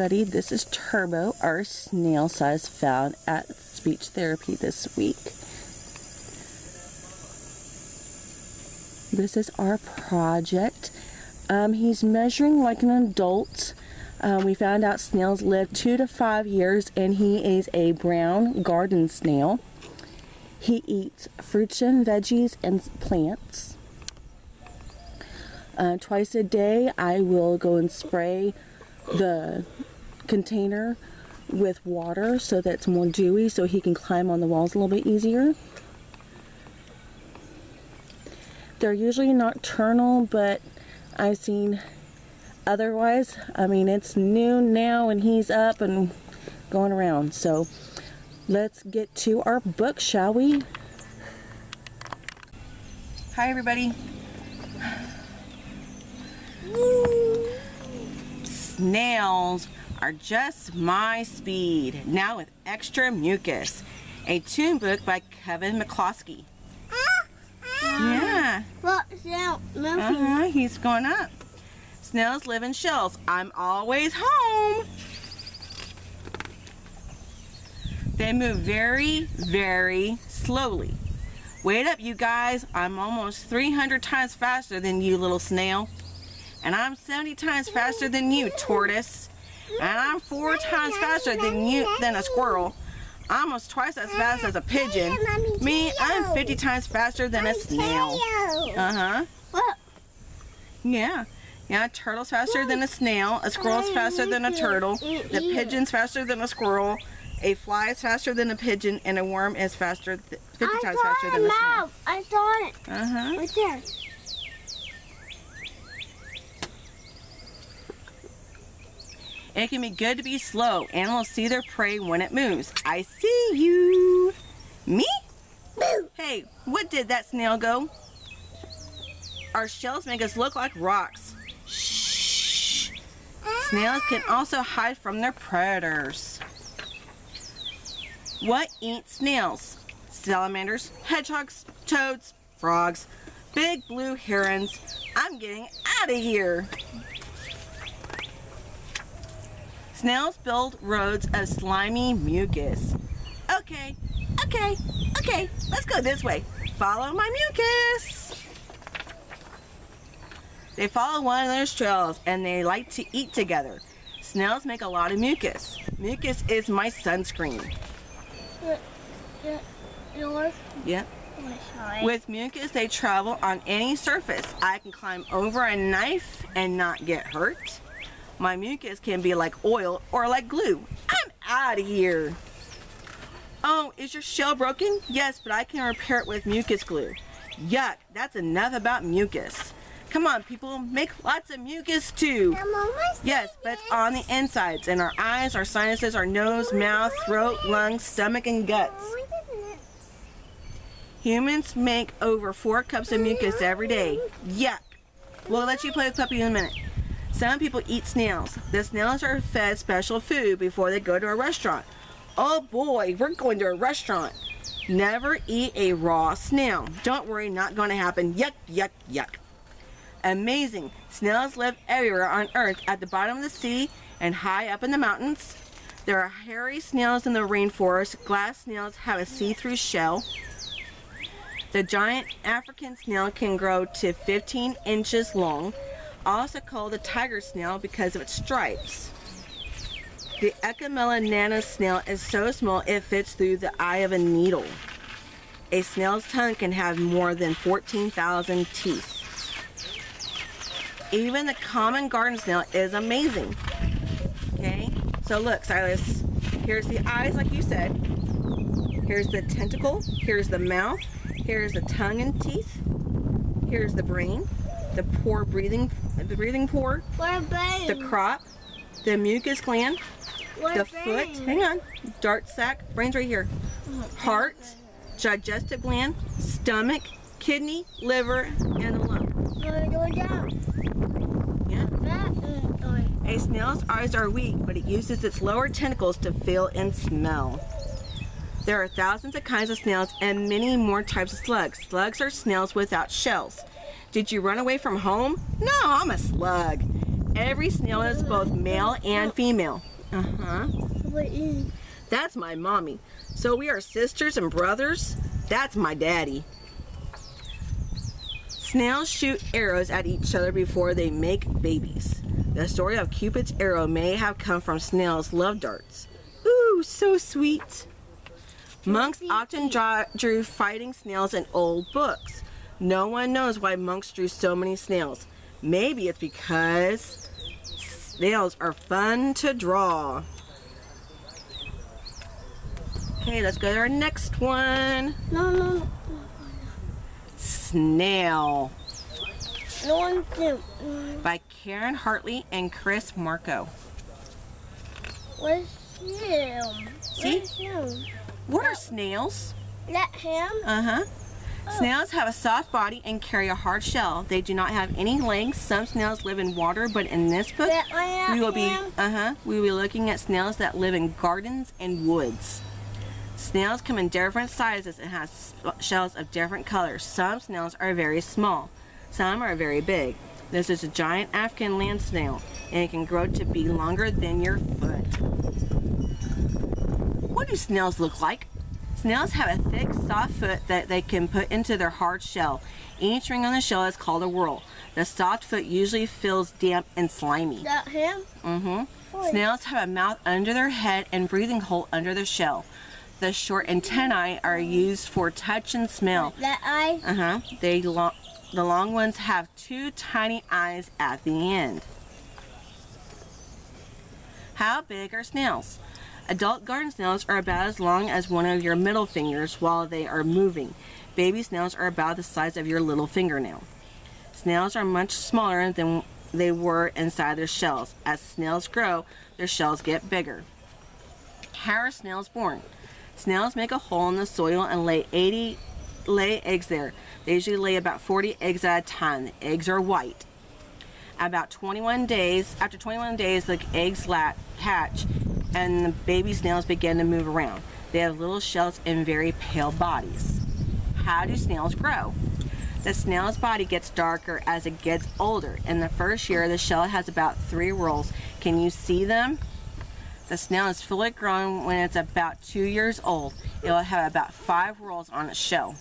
everybody, this is Turbo, our snail size found at speech therapy this week. This is our project. He's measuring like an adult. We found out snails live 2 to 5 years, and he is a brown garden snail. He eats fruits and veggies and plants. Twice a day I will go and spray the container with water so that it's more dewy so he can climb on the walls a little bit easier. They're usually nocturnal, but I've seen otherwise. I mean, it's noon now and he's up and going around. So let's get to our book, shall we? Hi everybody. Snails are just my speed, now with extra mucus. A tune book by Kevin McCloskey. Yeah. What snail? He's going up. Snails live in shells. I'm always home. They move very, very slowly. Wait up, you guys. I'm almost 300 times faster than you, little snail. And I'm 70 times faster than you, tortoise. And I'm 4 times faster than a squirrel. Almost twice as fast as a pigeon. Me, I'm 50 times faster than a snail. What? Yeah. Yeah, a turtle's faster than a snail. A squirrel's faster than a turtle. The pigeon's faster than a squirrel. A fly is faster than a pigeon. And a worm is 50 times faster than a snail. I saw it. Right there. It can be good to be slow. Animals see their prey when it moves. I see you. Me? Boo. Hey, what did that snail go? Our shells make us look like rocks. Shh. Snails can also hide from their predators. What eats snails? Salamanders, hedgehogs, toads, frogs, big blue herons. I'm getting out of here. Snails build roads of slimy mucus. Okay, let's go this way. Follow my mucus. They follow one another's trails and they like to eat together. Snails make a lot of mucus. Mucus is my sunscreen. Yours? Yeah. With mucus, they travel on any surface. I can climb over a knife and not get hurt. My mucus can be like oil or like glue. I'm out of here. Oh, is your shell broken? Yes, but I can repair it with mucus glue. Yuck, that's enough about mucus. Come on, people, make lots of mucus too. Yes, but it's on the insides, in our eyes, our sinuses, our nose, mouth, throat, lungs, stomach, and guts. Humans make over 4 cups of mucus every day. Yuck. We'll let you play with Puppy in a minute. Some people eat snails. The snails are fed special food before they go to a restaurant. Oh boy, we're going to a restaurant. Never eat a raw snail. Don't worry, not going to happen. Yuck, yuck, yuck. Amazing. Snails live everywhere on Earth, at the bottom of the sea and high up in the mountains. There are hairy snails in the rainforest. Glass snails have a see-through shell. The giant African snail can grow to 15 inches long. Also called the tiger snail because of its stripes. The Echinopsis snail is so small it fits through the eye of a needle. A snail's tongue can have more than 14,000 teeth. Even the common garden snail is amazing. Okay, so look, Silas, here's the eyes like you said. Here's the tentacle, here's the mouth, here's the tongue and teeth, here's the brain, the breathing pore, the crop, the mucus gland, the foot, hang on, dart sac, brain's right here, heart, digestive gland, stomach, kidney, liver, and the lung. Yeah. A snail's eyes are weak, but it uses its lower tentacles to feel and smell. There are thousands of kinds of snails and many more types of slugs. Slugs are snails without shells. Did you run away from home? No, I'm a slug. Every snail is both male and female. What is? That's my mommy. So we are sisters and brothers? That's my daddy. Snails shoot arrows at each other before they make babies. The story of Cupid's arrow may have come from snails' love darts. Ooh, so sweet. Monks often drew fighting snails in old books. No one knows why monks drew so many snails. Maybe it's because snails are fun to draw. Okay, let's go to our next one. No. Snail. No one do. By Karen Hartley and Chris Marco. Where's him? See? Where's him? What are snails? That him? Uh-huh. Snails have a soft body and carry a hard shell. They do not have any legs. Some snails live in water, but in this book, we will be looking at snails that live in gardens and woods. Snails come in different sizes and have shells of different colors. Some snails are very small. Some are very big. This is a giant African land snail, and it can grow to be longer than your foot. What do snails look like? Snails have a thick, soft foot that they can put into their hard shell. Each ring on the shell is called a whorl. The soft foot usually feels damp and slimy. That him? Snails have a mouth under their head and breathing hole under the shell. The short antennae are used for touch and smell. That eye? The long ones have two tiny eyes at the end. How big are snails? Adult garden snails are about as long as one of your middle fingers while they are moving. Baby snails are about the size of your little fingernail. Snails are much smaller than they were inside their shells. As snails grow, their shells get bigger. How are snails born? Snails make a hole in the soil and lay eggs there. They usually lay about 40 eggs at a time. The eggs are white. After 21 days, the eggs hatch and the baby snails begin to move around. They have little shells and very pale bodies. How do snails grow? The snail's body gets darker as it gets older. In the first year, the shell has about 3 whorls. Can you see them? The snail is fully grown when it's about 2 years old. It will have about 5 whorls on its shell.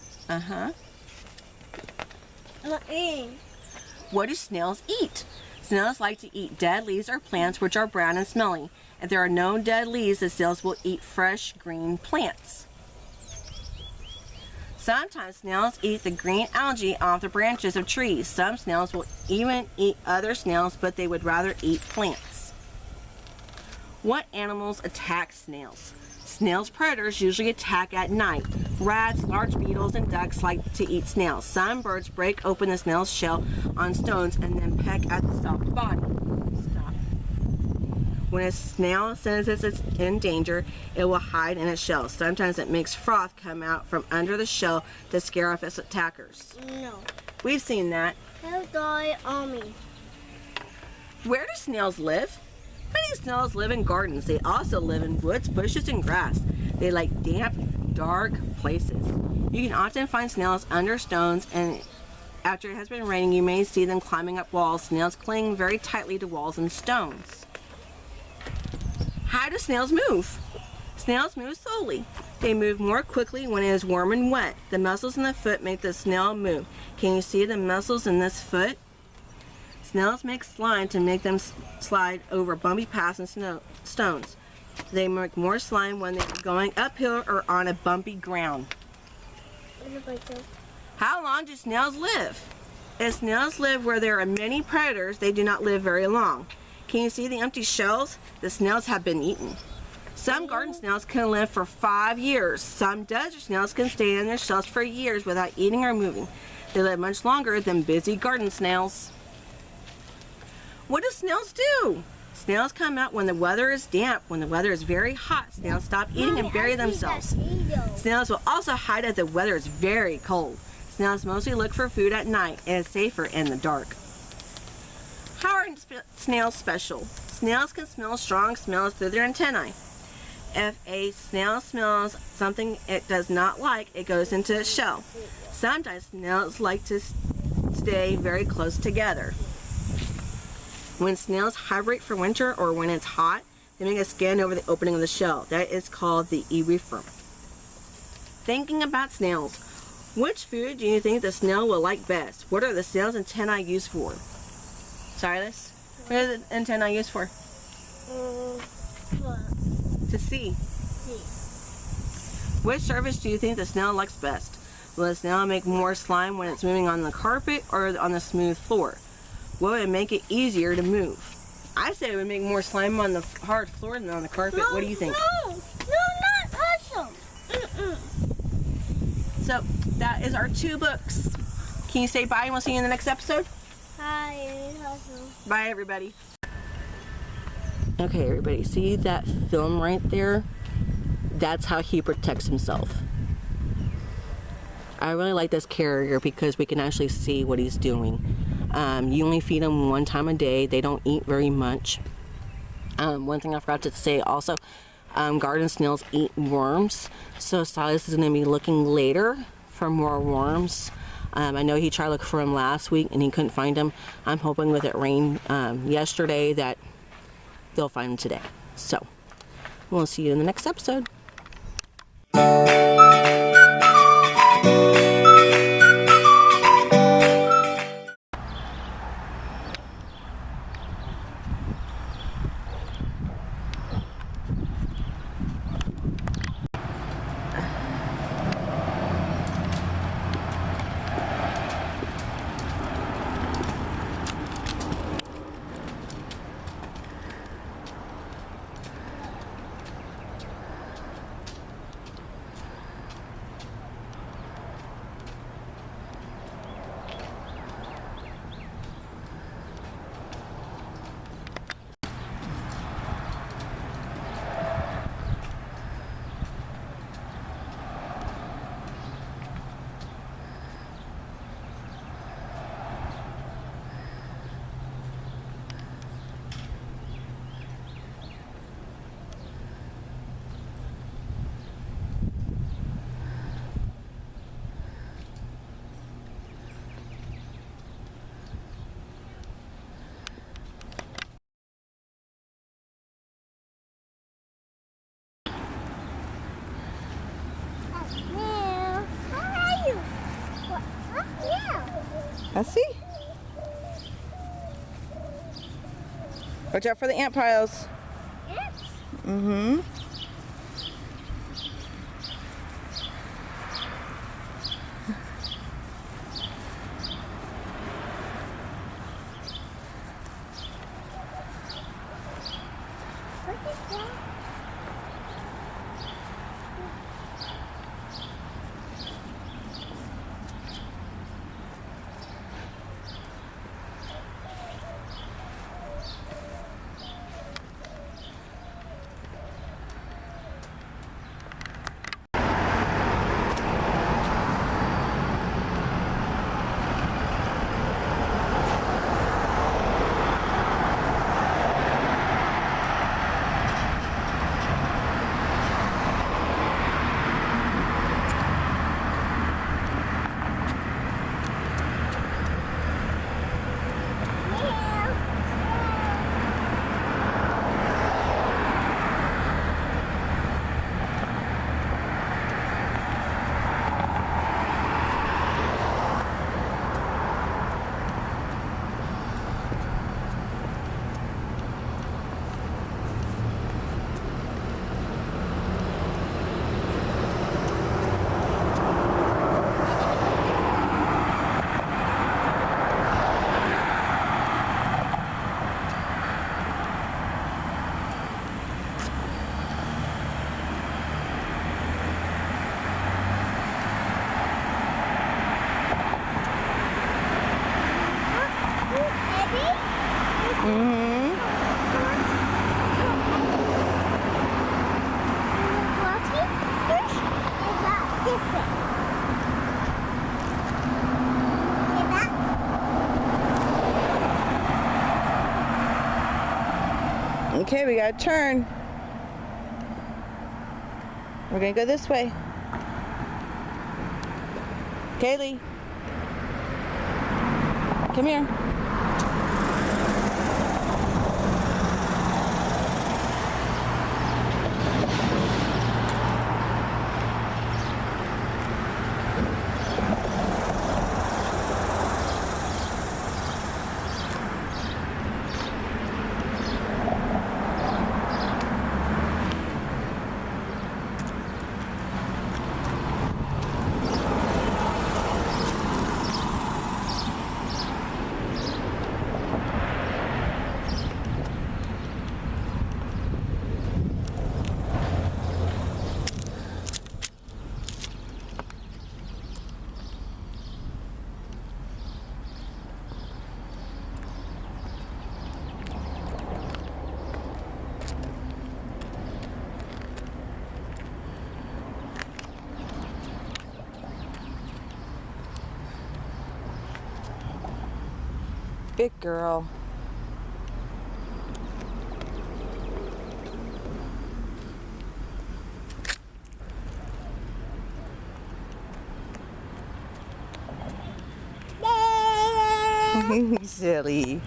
What do snails eat? Snails like to eat dead leaves or plants which are brown and smelly. If there are no dead leaves, the snails will eat fresh green plants. Sometimes snails eat the green algae off the branches of trees. Some snails will even eat other snails, but they would rather eat plants. What animals attack snails? Snails' predators usually attack at night. Rats, large beetles, and ducks like to eat snails. Some birds break open the snail's shell on stones and then peck at the soft body. When a snail senses it's in danger, it will hide in its shell. Sometimes it makes froth come out from under the shell to scare off its attackers. No. We've seen that. He'll die on me. Where do snails live? Many snails live in gardens. They also live in woods, bushes, and grass. They like damp, dark places. You can often find snails under stones, and after it has been raining, you may see them climbing up walls. Snails cling very tightly to walls and stones. How do snails move? Snails move slowly. They move more quickly when it is warm and wet. The muscles in the foot make the snail move. Can you see the muscles in this foot? Snails make slime to make them slide over bumpy paths and stones. They make more slime when they're going uphill or on a bumpy ground. How long do snails live? If snails live where there are many predators, they do not live very long. Can you see the empty shells? The snails have been eaten. Some garden snails can live for 5 years. Some desert snails can stay in their shells for years without eating or moving. They live much longer than busy garden snails. What do snails do? Snails come out when the weather is damp. When the weather is very hot, snails stop eating and bury themselves. Snails will also hide if the weather is very cold. Snails mostly look for food at night and is safer in the dark. How are snails special? Snails can smell strong smells through their antennae. If a snail smells something it does not like, it goes into its shell. Sometimes snails like to stay very close together. When snails hibernate for winter or when it's hot, They make a scan over the opening of the shell. That is called the iriform. Thinking about snails. Which food do you think the snail will like best? What are the snail's antennae used for? Silas? What are the antennae used for? What? To see. Which surface do you think the snail likes best? Will the snail make more slime when it's moving on the carpet or on the smooth floor? What would make it easier to move? I say it would make more slime on the hard floor than on the carpet. No, what do you think? No, not awesome. So that is our 2 books. Can you say bye and we'll see you in the next episode? Hi, awesome. Bye, everybody. Okay, everybody, see that film right there? That's how he protects himself. I really like this carrier because we can actually see what he's doing. You only feed them 1 time a day. They don't eat very much. One thing I forgot to say also, garden snails eat worms. So Silas is going to be looking later for more worms. I know he tried to look for them last week and he couldn't find them. I'm hoping with it rained yesterday that they'll find them today. So we'll see you in the next episode. I see. Watch out for the ant piles. Yes. Mm-hmm. What is that? Okay, we gotta turn. We're gonna go this way. Kaylee, come here. Good girl. Silly.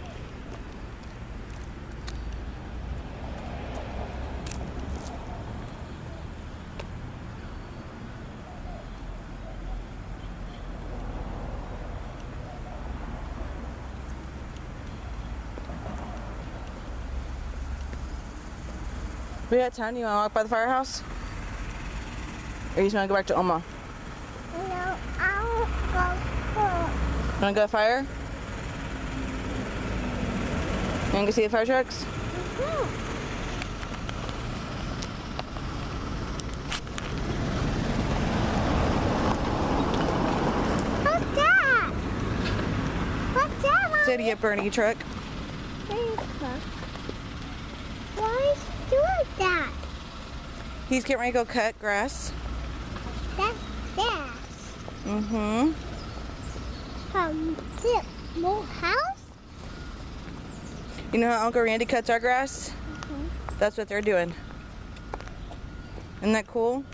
We got time. You want to walk by the firehouse? Or you just want to go back to Oma? No, I'll go for. You want to go to fire? You want to go see the fire trucks? What's that? What's that, Mommy? City of Bernie truck. Why is he doing that? He's getting ready to go cut grass. That's gas. Mm-hmm. From the more house? You know how Uncle Randy cuts our grass? That's what they're doing. Isn't that cool?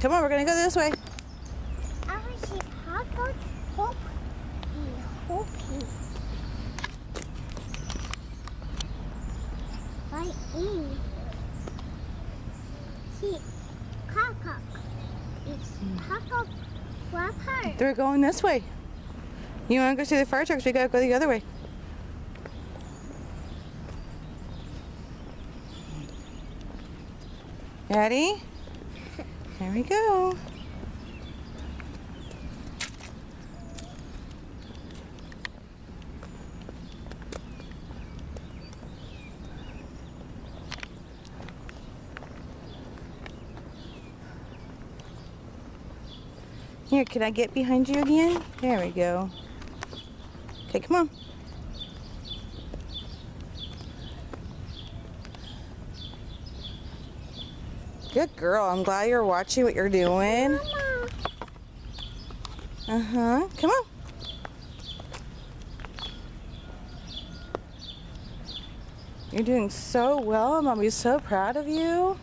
Come on, we're gonna go this way. I wish he hot hope he right in. See, cock. It's cock wrapper. They're going this way. You wanna go see the fire trucks? We gotta go the other way. Ready? Here we go. Here, can I get behind you again? There we go. Okay, come on. Good girl. I'm glad you're watching what you're doing. Mama. Uh-huh. Come on. You're doing so well. Mommy's so proud of you.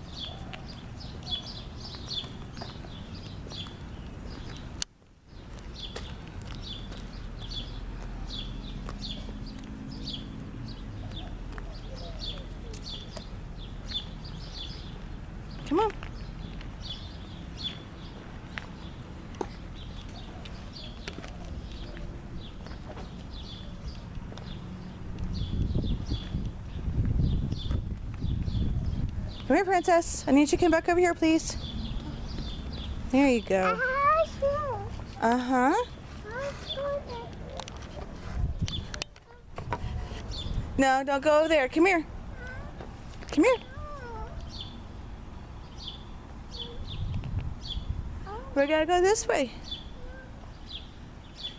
Come on. Come here, Princess. I need you to come back over here, please. There you go. Uh-huh. No, don't go over there. Come here. Come here. We gotta go this way.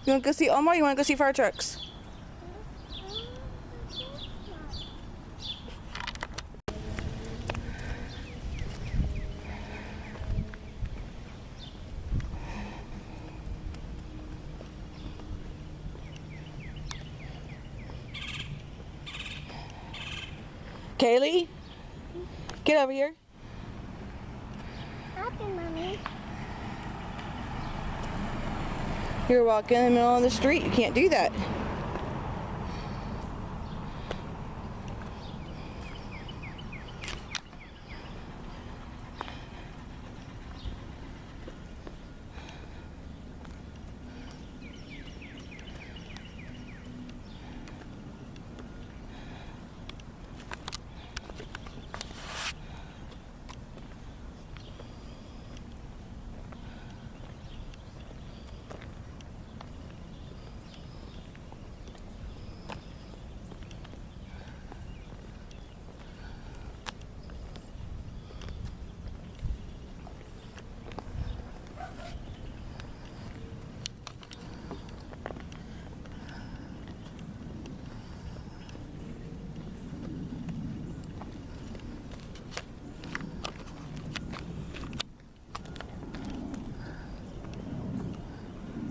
You wanna go see Omar or you wanna go see fire trucks? Kaylee, get over here. Happy, Mommy. You're walking in the middle of the street. You can't do that.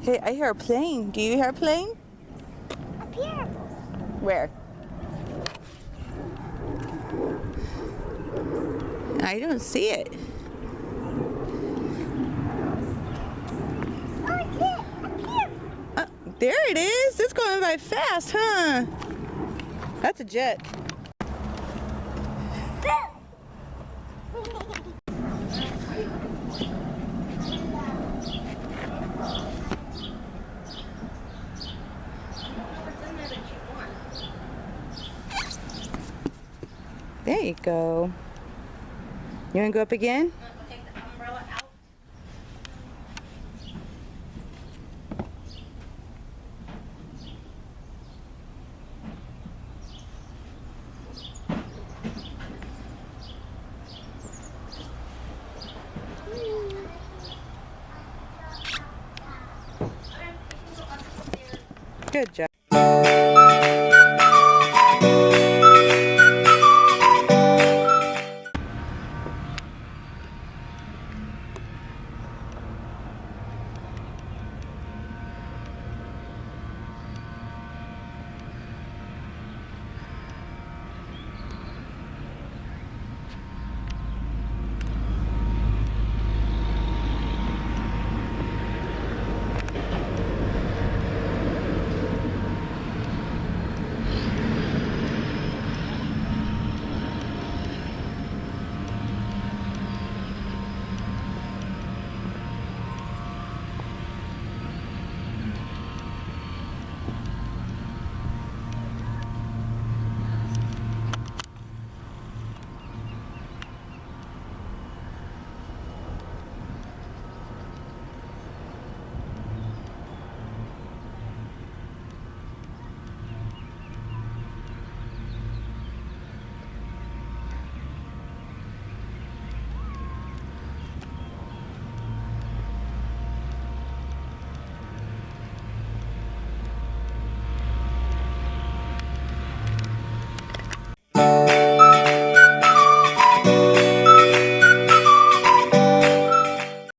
Hey, I hear a plane. Do you hear a plane? Up here. Where? I don't see it. Oh, it's it. Up here. There it is. It's going by fast, huh? That's a jet. There you go. You want to go up again? Take the umbrella out. Good job.